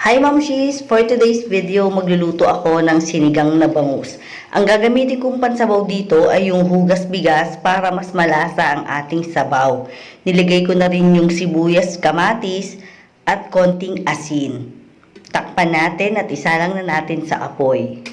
Hi Mamshis! For today's video, magluluto ako ng sinigang na bangus. Ang gagamitin kong pansabaw dito ay yung hugas bigas para mas malasa ang ating sabaw. Nilagay ko na rin yung sibuyas, kamatis at konting asin. Takpan natin at isalang na natin sa apoy.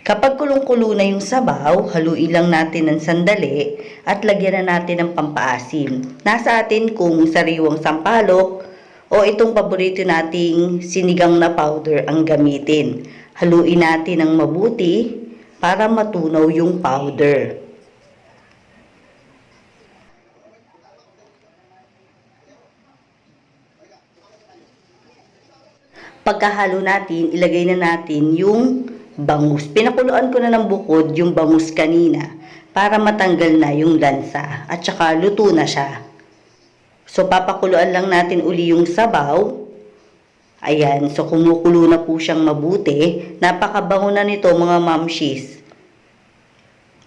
Kapag kulong-kulo na yung sabaw, haluin lang natin ng sandali at lagyan na natin ng pampaasim. Nasa atin kung sariwang sampalok o itong paborito nating sinigang na powder ang gamitin. Haluin natin ng mabuti para matunaw yung powder. Pagkahalo natin, ilagay na natin yung bangus. Pinakuluan ko na ng bukod yung bangus kanina para matanggal na yung lansa at saka luto na siya. So papakuluan lang natin uli yung sabaw. Ayan, so kumukulo na po siyang mabuti. Napakabango na nito mga mamshis.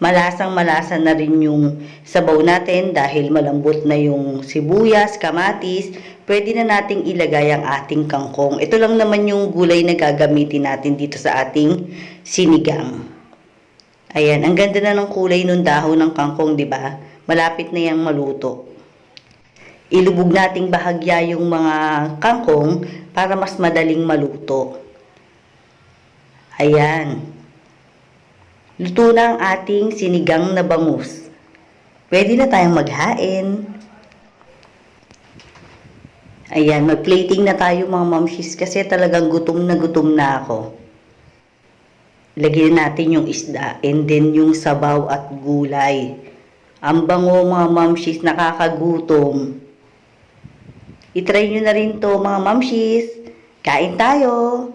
Malasang malasa na rin yung sabaw natin dahil malambot na yung sibuyas, kamatis. Pwede na nating ilagay ang ating kangkong. Ito lang naman yung gulay na gagamitin natin dito sa ating sinigang. Ayan, ang ganda na ng kulay ng dahon ng kangkong, di ba? Malapit na yang maluto. Ilubog nating bahagya yung mga kangkong para mas madaling maluto. Ayan. Luto na ang ating sinigang na bangus. Pwede na tayong maghain. Ayan, mag-plating na tayo mga mamshis kasi talagang gutom na ako. Lagyan natin yung isda and then yung sabaw at gulay. Ang bango mga mamshis, nakakagutom. I-try nyo na rin to mga mamshis. Kain tayo!